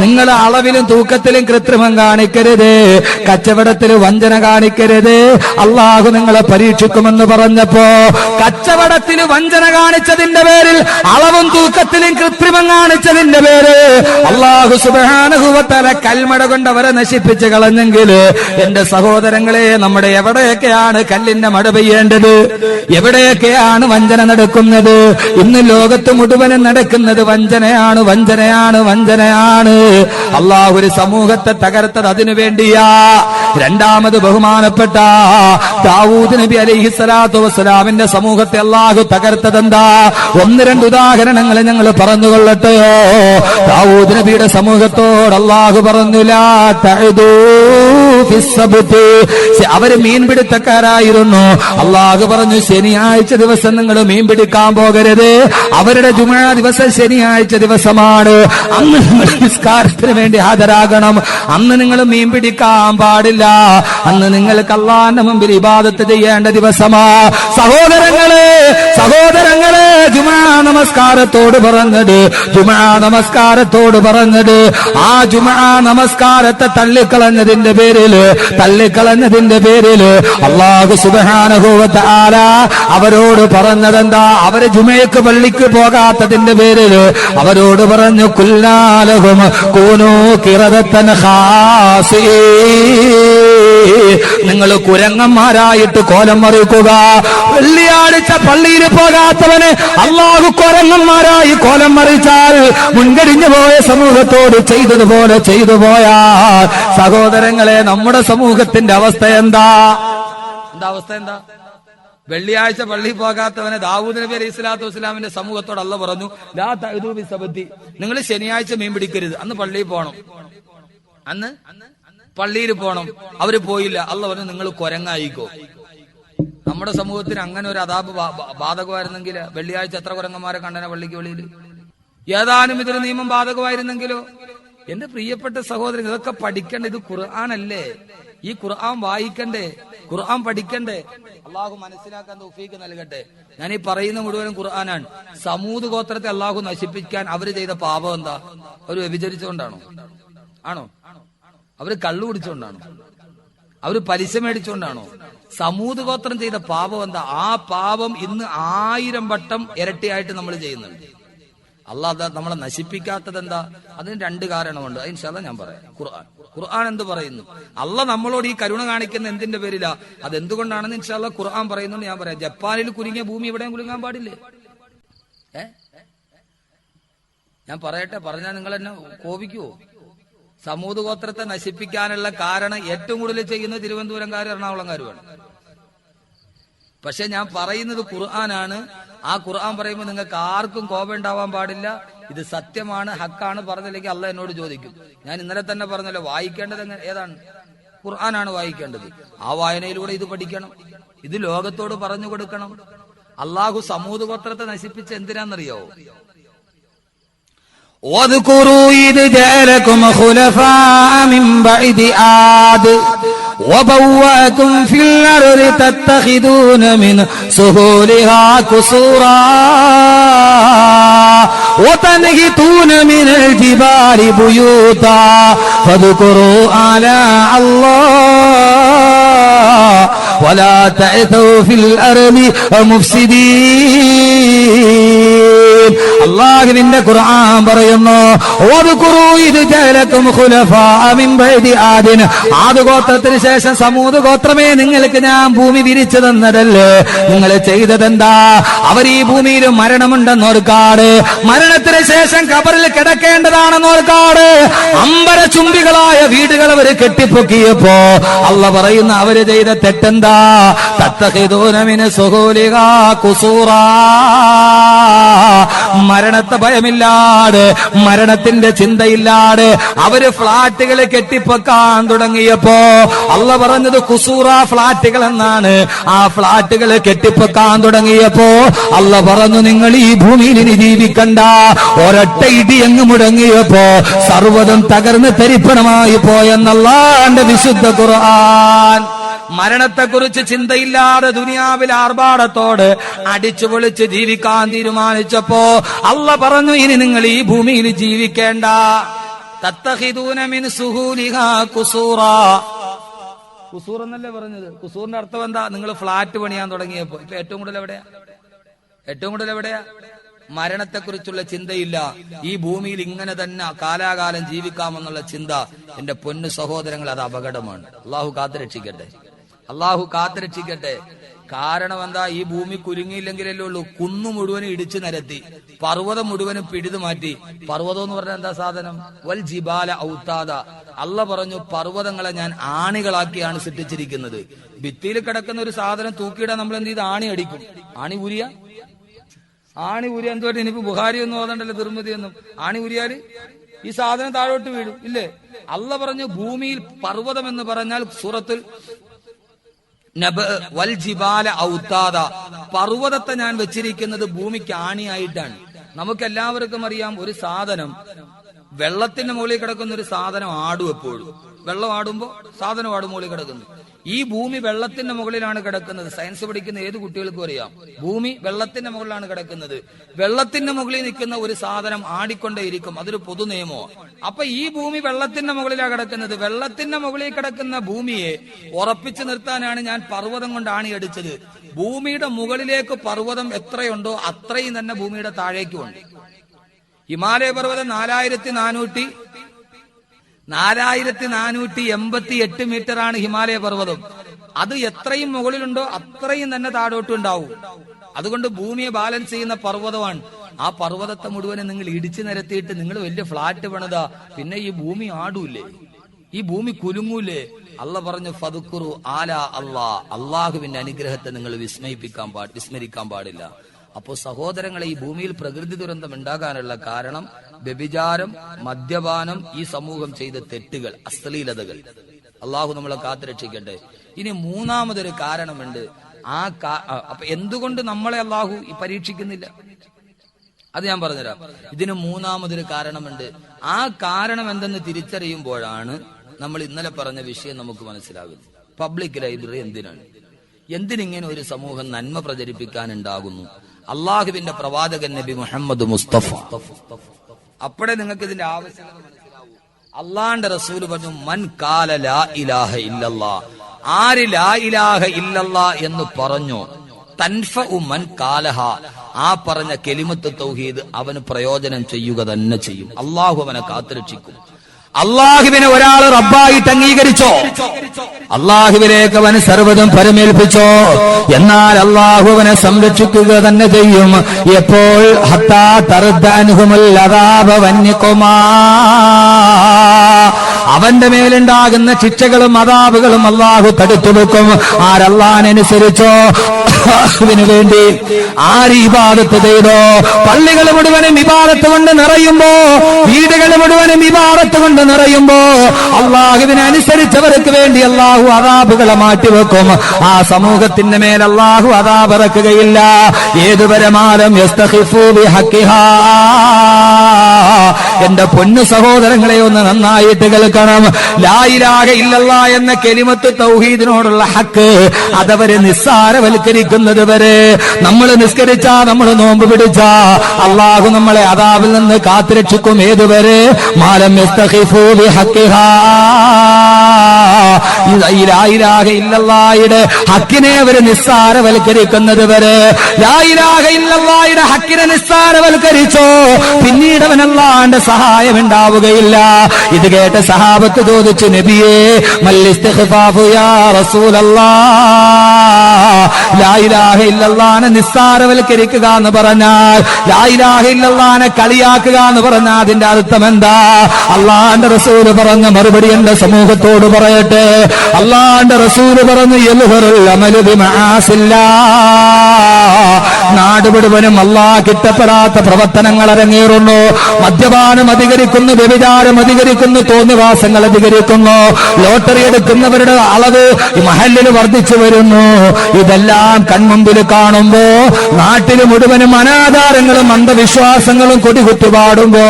നിങ്ങൾ അളവിലും തൂക്കത്തിലും കൃത്രിമം കാണിക്കരുത്, കച്ചവടത്തിൽ വഞ്ചന കാണിക്കരുത്. അള്ളാഹു നിങ്ങളെ പരീക്ഷിക്കുമെന്ന് പറഞ്ഞപ്പോ കച്ചവടത്തിൽ വഞ്ചന കാണിച്ചതിന്റെ പേരിൽ, അളവും തൂക്കത്തിലും കൃത്രിമം കാണിച്ചതിന്റെ പേര് അള്ളാഹു സുബ്ഹാനഹു വ തആല കൽമഴ കൊണ്ട് അവരെ നശിപ്പിച്ച് കളഞ്ഞെങ്കിൽ, എന്റെ സഹോദരങ്ങളെ, നമ്മുടെ എവിടെയൊക്കെയാണ് കല്ലിന്റെ മഴ പെയ്യേണ്ടത്? എവിടെയൊക്കെയാണ് വഞ്ചന നടക്കുന്നത്? ഇന്ന് ലോകത്ത് മുഴുവനും നടക്കുന്നത് വഞ്ചനയാണ്, വഞ്ചനയാണ്, വഞ്ചനയാണ്. അള്ളാഹു ഒരു സമൂഹത്തെ തകർത്തത് അതിനു വേണ്ടിയാ. രണ്ടാമത് ബഹുമാനപ്പെട്ട ദാവൂദ് നബി അലൈഹിസ്സലാത്തു വസ്സലാമിന്റെ സമൂഹത്തെ അള്ളാഹു തകർത്തതെന്താ? ഒന്ന് രണ്ട് ഉദാഹരണങ്ങൾ ഞങ്ങൾ പറഞ്ഞുകൊള്ളട്ടെയോ? ദാവൂദ് നബിയുടെ സമൂഹത്തോട് അള്ളാഹു പറഞ്ഞു, ലാ തഅദൂ ഫിസ്സബ്ത്. അവര് മീൻപിടുത്തക്കാരായിരുന്നു. അള്ളാഹു പറഞ്ഞു, ശനിയാഴ്ച ദിവസം നിങ്ങൾ മീൻ പിടിക്കാൻ പോകരുത്. അവരുടെ ജുമുഅ ദിവസം ശനിയാഴ്ച ദിവസമാണ്. അന്ന് നിങ്ങൾ നിസ്കാരത്തിന് വേണ്ടി ഹാജരാകണം. അന്ന് നിങ്ങൾ മീൻ പിടിക്കാൻ പാടില്ല. അന്ന് നിങ്ങൾക്ക് അല്ലാഹുവിന്റെ മുമ്പിൽ ഇബാദത്ത് ചെയ്യേണ്ട ദിവസമാ. സഹോദരങ്ങളെ, സഹോദരങ്ങളെ, ജുമുഅ നമസ്കാരത്തോട് പറഞ്ഞത്, ജുമുഅ നമസ്കാരത്തോട് പറഞ്ഞത്, ആ ജുമുഅ നമസ്കാരത്തെ തള്ളിക്കളഞ്ഞതിന്റെ പേരില് അല്ലാഹു സുബ്ഹാനഹു വ തആല അവരോട് പറഞ്ഞതെന്താ? അവര് ജുമുഅക്ക് പള്ളിക്ക് പോകാത്തതിന്റെ പേരില് അവരോട് പറഞ്ഞു, കുല്ലാലഹും കൂനൂ ഖിറദത്തൻ ഖാസിഈൻ. നിങ്ങൾ കുരങ്ങന്മാരായിട്ട് കോലം മറിക്കുക. വെള്ളിയാഴ്ച പള്ളിയിൽ പോകാത്തവന് അല്ലാഹു കുരങ്ങന്മാരായി കോലം മറിച്ചാൽ, മുൻകഴിഞ്ഞു പോയ സമൂഹത്തോട് ചെയ്തതുപോലെ ചെയ്തു പോയാൽ, സഹോദരങ്ങളെ, നമ്മുടെ സമൂഹത്തിന്റെ അവസ്ഥ എന്താ? അവസ്ഥ എന്താ? വെള്ളിയാഴ്ച പള്ളിയിൽ പോകാത്തവനെ ദാവൂദ് നബി അലൈഹി സ്വലാത്തു വസ്സലാമിന്റെ സമൂഹത്തോട് അല്ലാഹു പറഞ്ഞു, ലാ തഅദൂ ബിസ്സബ്തി. നിങ്ങൾ ശനിയാഴ്ച മീൻ പിടിക്കരുത്. അന്ന് പള്ളിയിൽ പോകണം, അന്ന് പള്ളിയിൽ പോകണം. അവര് പോയില്ല. അല്ലാഹു പറഞ്ഞു, നിങ്ങൾ കുരങ്ങായിക്കോ. നമ്മുടെ സമൂഹത്തിന് അങ്ങനെ ഒരു അദാബ് ബാധകമായിരുന്നെങ്കിൽ വെള്ളിയാഴ്ച എത്ര കുരങ്ങന്മാരെ കണ്ടന പള്ളിക്ക് വെളിയിൽ? ഏതാനും ഇതൊരു നിയമം ബാധകമായിരുന്നെങ്കിലോ? എന്റെ പ്രിയപ്പെട്ട സഹോദരൻ, ഇതൊക്കെ പഠിക്കണ്ടേ? ഇത് ഖുർആനല്ലേ? ഈ ഖുർആൻ വായിക്കണ്ടേ? ഖുർആൻ പഠിക്കണ്ടേ? അള്ളാഹു മനസ്സിലാക്കാൻ തൗഫീഖ് നൽകട്ടെ. ഞാൻ ഈ പറയുന്ന മുഴുവനും ഖുർആനാണ്. സമൂദ് ഗോത്രത്തെ അള്ളാഹു നശിപ്പിക്കാൻ അവര് ചെയ്ത പാപം എന്താ? അവര് വ്യഭിചരിച്ചുകൊണ്ടാണോ? ആണോ? അവര് കള്ളു കുടിച്ചുകൊണ്ടാണോ? അവര് പലിശ മേടിച്ചുകൊണ്ടാണോ? സമൂദ് ഗോത്രം ചെയ്ത പാപം എന്താ? ആ പാപം ഇന്ന് 1000 വട്ടം ഇരട്ടിയായിട്ട് നമ്മൾ ചെയ്യുന്നുണ്ട്. അള്ളാഹ് നമ്മളെ നശിപ്പിക്കാത്തത് എന്താ? അതിന് 2 കാരണമുണ്ട്. അത് ഇൻഷാ അല്ലാഹ് ഞാൻ പറയാം. ഖുർആൻ എന്ത് പറയുന്നു? അള്ളാഹ് നമ്മളോട് ഈ കരുണ കാണിക്കുന്ന എന്തിന്റെ പേരിലാ? അതെന്തുകൊണ്ടാണെന്ന് ഇൻഷാ അല്ലാഹ് ഖുർആൻ പറയുന്നുണ്ട്. ഞാൻ പറയാം. ജപ്പാനിൽ കുലുങ്ങിയ ഭൂമി എവിടെയും കുലുങ്ങാൻ പാടില്ലേ? ഞാൻ പറയട്ടെ, പറഞ്ഞാൽ നിങ്ങൾ എന്നെ കോപിക്കുവോ? സമൂദ് ഗോത്രത്തെ നശിപ്പിക്കാനുള്ള കാരണം ഏറ്റവും കൂടുതൽ ചെയ്യുന്നത് തിരുവനന്തപുരംകാരും എറണാകുളംകാരുമാണ്. പക്ഷെ ഞാൻ പറയുന്നത് ഖുർആനാണ്. ആ ഖുർആൻ പറയുമ്പോൾ നിങ്ങൾക്ക് ആർക്കും കോപം ഉണ്ടാവാൻ പാടില്ല. ഇത് സത്യമാണ്, ഹക്കാണ്. പറഞ്ഞില്ലെങ്കിൽ അള്ളാഹ് എന്നോട് ചോദിക്കും. ഞാൻ ഇന്നലെ തന്നെ പറഞ്ഞല്ലോ, വായിക്കേണ്ടത് ഏതാണ്? ഖുർആനാണ് വായിക്കേണ്ടത്. ആ വായനയിലൂടെ ഇത് പഠിക്കണം. ഇത് ലോകത്തോട് പറഞ്ഞു കൊടുക്കണം. അള്ളാഹു സമൂദ് ഗോത്രത്തെ നശിപ്പിച്ച് എന്തിനാന്നറിയോ? واذكروا إذ جعلكم خلفاء من بعد عاد وبوأكم في الأرض تتخذون من سهولها قصورا وتنحتون من الجبال بيوتا فاذكروا آلاء الله ولا تعثوا في الأرض مفسدين. അല്ലാഹുവിന്റെ ഖുർആൻ പറയുന്നു, ആദ് ഗോത്രത്തിന് ശേഷം സമൂദ് ഗോത്രമേ, നിങ്ങൾക്ക് ഞാൻ ഭൂമി വിരിച്ചു തന്നതല്ലേ? നിങ്ങൾ ചെയ്തതെന്താ? അവർ ഈ ഭൂമിയിൽ മരണമുണ്ടെന്നോർക്കാട്, മരണത്തിന് ശേഷം ഖബറിൽ കിടക്കേണ്ടതാണെന്നോർക്കാട് അമ്പര ചുംബികളായ വീടുകൾ അവർ കെട്ടിപ്പൊക്കിയപ്പോ അല്ലാഹ് പറയുന്ന അവര് ചെയ്ത തെറ്റെന്താ? തത്തഖിദൂന മിൻ സുഹൂലിഹാ ഖുസൂറാ. മരണത്തെ ഭയമില്ലാതെ, മരണത്തിന്റെ ചിന്തയില്ലാതെ അവര് ഫ്ളാറ്റുകൾ കെട്ടിപ്പൊക്കാൻ തുടങ്ങിയപ്പോ അള്ളാഹ് പറഞ്ഞത് ഖുസൂറ, ഫ്ളാറ്റുകൾ എന്നാണ്. ആ ഫ്ളാറ്റുകൾ കെട്ടിപ്പൊക്കാൻ തുടങ്ങിയപ്പോ അള്ളാഹ് പറഞ്ഞു, നിങ്ങൾ ഈ ഭൂമിയിൽ ഇനി ജീവിക്കണ്ട. ഒരൊറ്റ ഇടി അങ്ങ് മുടങ്ങിയപ്പോ സർവ്വതും തകർന്ന് തരിപ്പണമായി പോയെന്നല്ലാഹുവിന്റെ വിശുദ്ധ ഖുർആൻ. മരണത്തെക്കുറിച്ച് ചിന്തയില്ലാതെ ദുനിയാവിൽ ആർഭാടത്തോട് അടിച്ചു പൊളിച്ച് ജീവിക്കാൻ തീരുമാനിച്ചപ്പോ അള്ളാഹ് പറഞ്ഞു, ഇനി നിങ്ങൾ ഈ ഭൂമിയിൽ ജീവിക്കേണ്ട. തത്തഖിദൂന മിൻ സുഹൂലിഹാ ഖുസൂറാ. ഖുസൂർ എന്നല്ലേ പറഞ്ഞത്? ഖുസൂറിന്റെ അർത്ഥം എന്താ? നിങ്ങൾ ഫ്ലാറ്റ് പണിയാൻ തുടങ്ങിയപ്പോ ഇപ്പൊ ഏറ്റവും കൂടുതൽ എവിടെയാ മരണത്തെക്കുറിച്ചുള്ള ചിന്തയില്ല. ഈ ഭൂമിയിൽ ഇങ്ങനെ തന്നെ കാലാകാലം ജീവിക്കാമെന്നുള്ള ചിന്ത. എന്റെ പൊന്നു സഹോദരങ്ങൾ, അത് അപകടമാണ്. അള്ളാഹു കാത്തുരക്ഷിക്കട്ടെ. കാരണം എന്താ? ഈ ഭൂമി കുലുങ്ങിയില്ലെങ്കിലല്ലേ ഉള്ളൂ. കുന്നു മുഴുവനും ഇടിച്ചു നിരത്തി, പർവ്വതം മുഴുവനും പിടിതു മാറ്റി. പർവ്വതം എന്ന് പറഞ്ഞാൽ എന്താ സാധനം? വൽ ജിബാല ഔതാദ. അള്ള പറഞ്ഞു, പർവ്വതങ്ങളെ ഞാൻ ആണികളാക്കിയാണ് സൃഷ്ടിച്ചിരിക്കുന്നത്. ഭിത്തിയിൽ കിടക്കുന്ന ഒരു സാധനം തൂക്കിയിടാൻ നമ്മൾ എന്ത് ചെയ്ത്? ആണി അടിക്കും. ആണി ഊരിയ എന്തുമായിട്ട്? ഇനിയിപ്പോ ബുഹാരി ഒന്നും ഓതണ്ടല്ലോ, തിരുമതി ഒന്നും. ആണി ഊരിയാല് ഈ സാധനം താഴോട്ട് വീഴും, ഇല്ലേ? അള്ള പറഞ്ഞു, ഭൂമിയിൽ പർവ്വതം എന്ന് പറഞ്ഞാൽ സൂറത്തുൽ വൽ ജിബാല ഔതാദ, പർവ്വതത്തെ ഞാൻ വെച്ചിരിക്കുന്നത് ഭൂമിക്ക് ആണിയായിട്ടാണ്. നമുക്ക് എല്ലാവർക്കും അറിയാം, ഒരു സാധനം വെള്ളത്തിന്റെ മുകളിൽ കിടക്കുന്ന ഒരു സാധനം ആടും. എപ്പോഴും വെള്ളം ആടുമ്പോ സാധനം ആടും മുകളിൽ കിടക്കുന്നു. ഈ ഭൂമി വെള്ളത്തിന്റെ മുകളിലാണ് കിടക്കുന്നത്. സയൻസ് പഠിക്കുന്ന ഏത് കുട്ടികൾക്കും അറിയാം, ഭൂമി വെള്ളത്തിന്റെ മുകളിലാണ് കിടക്കുന്നത്. വെള്ളത്തിന്റെ മുകളിൽ നിൽക്കുന്ന ഒരു സാധനം ആടിക്കൊണ്ടേയിരിക്കും. അതൊരു പൊതു നിയമമാണ്. അപ്പൊ ഈ ഭൂമി വെള്ളത്തിന്റെ മുകളിലാണ് കിടക്കുന്നത്. വെള്ളത്തിന്റെ മുകളിൽ കിടക്കുന്ന ഭൂമിയെ ഉറപ്പിച്ചു നിർത്താനാണ് ഞാൻ പർവ്വതം കൊണ്ട് ആണിയടിച്ചത്. ഭൂമിയുടെ മുകളിലേക്ക് പർവ്വതം എത്രയുണ്ടോ അത്രയും തന്നെ ഭൂമിയുടെ താഴേക്കുമുണ്ട്. ഹിമാലയ പർവ്വതം 4488 മീറ്ററാണ് ഹിമാലയ പർവ്വതം. അത് എത്രയും മുകളിലുണ്ടോ അത്രയും തന്നെ താഴോട്ടുണ്ടാവും. അതുകൊണ്ട് ഭൂമിയെ ബാലൻസ് ചെയ്യുന്ന പർവ്വതമാണ്. ആ പർവ്വതത്തെ മുഴുവനും നിങ്ങൾ ഇടിച്ചു നിരത്തിയിട്ട് നിങ്ങൾ വലിയ ഫ്ലാറ്റ് പണിതാ, പിന്നെ ഈ ഭൂമി ആടൂലേ? ഈ ഭൂമി കുലുങ്ങൂലേ? അള്ള പറഞ്ഞു, ഫദ്കുറു ആലാ അല്ലാ, അള്ളാഹുവിന്റെ അനുഗ്രഹത്തെ നിങ്ങൾ വിസ്മരിക്കാൻ പാടില്ല. അപ്പോ സഹോദരങ്ങളെ, ഈ ഭൂമിയിൽ പ്രകൃതി ദുരന്തം ഉണ്ടാകാനുള്ള കാരണം വ്യഭിചാരം, മദ്യപാനം, ഈ സമൂഹം ചെയ്ത തെറ്റുകൾ, അശ്ലീലതകൾ. അള്ളാഹു നമ്മളെ കാത്തുരക്ഷിക്കട്ടെ. ഇനി മൂന്നാമതൊരു കാരണമുണ്ട്. അപ്പൊ എന്തുകൊണ്ട് നമ്മളെ അള്ളാഹു പരീക്ഷിക്കുന്നില്ല? അത് ഞാൻ പറഞ്ഞുതരാം. ഇതിന് മൂന്നാമതൊരു കാരണമുണ്ട്. ആ കാരണം എന്തെന്ന് തിരിച്ചറിയുമ്പോഴാണ് നമ്മൾ ഇന്നലെ പറഞ്ഞ വിഷയം നമുക്ക് മനസ്സിലാകുന്നത്. പബ്ലിക് ലൈബ്രറി എന്തിനിങ്ങനെ ഒരു സമൂഹം നന്മ പ്രചരിപ്പിക്കാനുണ്ടാകുന്നു? അള്ളാഹുവിന്റെ പ്രവാചകൻ നബി മുഹമ്മദ് മുസ്തഫ. അപ്പോഴേ നിങ്ങൾക്ക് ഇതിന്റെ ആവശ്യകത മനസ്സിലാവൂ. അള്ളാന്റെ റസൂല് പറഞ്ഞു, മൻ കാല ലാ ഇലാഹ ഇല്ലല്ലാ, ആര് ലാ ഇലാഹ ഇല്ലല്ലാ എന്ന് പറഞ്ഞു, തൻഫഉ മൻ കാലഹ, ആ പറഞ്ഞ കെലിമത്ത് തൗഹീദ് അവന് പ്രയോജനം ചെയ്യുക തന്നെ ചെയ്യും. അള്ളാഹു അവനെ കാത്തുരക്ഷിക്കും. അള്ളാഹുവിനെ ഒരാൾ റബ്ബായിട്ട് അംഗീകരിച്ചോ, അള്ളാഹുവിലേക്ക് അവൻ സർവ്വതും പരമേൽപ്പിച്ചോ, എന്നാൽ അള്ളാഹു അവനെ സംരക്ഷിക്കുക തന്നെ ചെയ്യും. എപ്പോൾ? ഹത്താ തർദഅൻഹുൽ അദാബ വന്യകുമാ, അവന്റെ മേലുണ്ടാകുന്ന ശിക്ഷകളും അദാബുകളും അള്ളാഹു തടുത്തു വെക്കും. ആരല്ലാഹുവിനനുസരിച്ചോ, അള്ളാഹുവിന് വേണ്ടി ആര് ഇബാദത്ത് ചെയ്തോ, പള്ളികൾ മുഴുവനും ഇബാദത്ത് കൊണ്ട് നിറയുമ്പോ, വീടുകൾ മുഴുവനും ഇബാദത്ത് കൊണ്ട് നിറയുമ്പോ, അള്ളാഹുവിനനുസരിച്ചവർക്ക് വേണ്ടി അള്ളാഹു അദാബുകളെ മാറ്റിവെക്കും. ആ സമൂഹത്തിന്റെ മേൽ അള്ളാഹു അദാബ് ഇറക്കുകയില്ല. ഏതുവരെ മാലം യസ്തഖിഫു ബിഹഖിഹാ. എന്റെ പൊന്നു സഹോദരങ്ങളെ, ഒന്ന് നന്നായിട്ട് കേൾക്കണം. ലാ ഇലാഹ ഇല്ലല്ലാ എന്ന കെലിമത്ത് തൗഹീദിനോടുള്ള ഹക്ക് അതവരെ നിസ്സാരവൽക്കരിക്കുന്നത് വരെ, നമ്മൾ നിസ്കരിച്ചാ, നമ്മൾ നോമ്പ് പിടിച്ചാ, അള്ളാഹു നമ്മളെ അദാബിൽ നിന്ന് കാത്തുരക്ഷിക്കും. ഏതുവരെ? മാലം യസ്തഖിഫു ബിഹഖിഹാ. ലാ ഇലാഹ ഇല്ലല്ലായുടെ ഹക്കിനെ അവര് നിസ്സാരവൽക്കരിക്കുന്നത് വരെ. ലാ ഇലാഹ ഇല്ലല്ലായുടെ ഹക്കിനെ നിസ്സാരവൽക്കരിച്ചോ, പിന്നീട് അവൻ അല്ലാഹുവിന്റെ സഹായം ഉണ്ടാവുകയില്ല. ഇത് കേട്ട സഹാബത്ത് ചോദിച്ചു, നബിയേ മൽ ഇസ്തിഗ്ഫാഫു യാ റസൂലല്ലാഹ്, ലാ ഇലാഹ ഇല്ലല്ലാഹനെ നിസ്സാരവൽക്കരിക്കുക എന്ന് പറഞ്ഞാൽ, ലാ ഇലാഹ ഇല്ലല്ലാഹനെ കളിയാക്കുക എന്ന് പറഞ്ഞാൽ അതിന്റെ അർത്ഥം എന്താ? അള്ളാഹുവിന്റെ റസൂല് പറഞ്ഞ മറുപടി എന്റെ സമൂഹത്തോട് പറയട്ടെ. അള്ളാഹുവിന്റെ റസൂല് പറഞ്ഞു, യൽഹറുൽ അമലു ബിമആസില്ലാഹ്, നാട് മുഴുവനും അള്ളാഹ് കിട്ടപ്പെടാത്ത പ്രവർത്തനങ്ങൾ അരങ്ങേറുന്നു. മദ്യപാനം അധികരിക്കുന്നു, വ്യഭിചാരം അധികരിക്കുന്നു, തോന്നിവാസങ്ങൾ അധികരിക്കുന്നു, ലോട്ടറി എടുക്കുന്നവരുടെ അളവ് ഈ മഹല്ലിൽ വർദ്ധിച്ചു വരുന്നു. ഇതെല്ലാം കൺമുമ്പിൽ കാണുമ്പോ നാട്ടിൽ മുഴുവനും അനാചാരങ്ങളും അന്ധവിശ്വാസങ്ങളും കൊടികുത്തിപാടുമ്പോ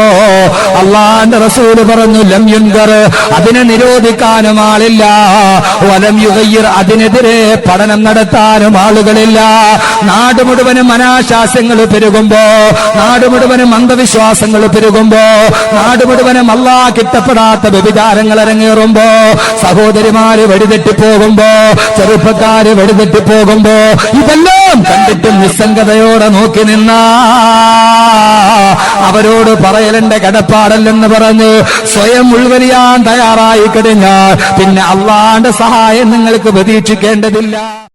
അള്ളാന്റെ റസൂല് പറഞ്ഞു, ലം യുൻകർ, അതിനെ നിരോധിക്കാനും ആളില്ല, വലം യുഗയ്യിർ, അതിനെതിരെ പഠനം നടത്താനും ആളുകളില്ല. നാട് മുഴുവനും അനാശാസ്യങ്ങൾ പെരുകുമ്പോ, നാട് മുഴുവനും അന്ധവിശ്വാസങ്ങൾ പെരുകുമ്പോ നാട് മുഴുവനും അല്ലാഹ് ഇഷ്ടപ്പെടാത്ത വ്യഭിചാരങ്ങൾ അരങ്ങേറുമ്പോ, സഹോദരിമാര് വഴിതെറ്റിപ്പോകുമ്പോ, ചെറുപ്പക്കാര് വഴിതെറ്റിപ്പോകുമ്പോ, ഇതെല്ലാം കണ്ടിട്ടും നിസ്സംഗതയോടെ നോക്കി നിന്ന അവരോട് പറയലെന്റെ കടപ്പാടല്ലെന്ന് പറഞ്ഞ് സ്വയം ഉൾവലിയാൻ തയ്യാറായി കഴിഞ്ഞാൽ പിന്നെ അള്ളാന്റെ സഹായം നിങ്ങൾക്ക് പ്രതീക്ഷിക്കേണ്ടതില്ല.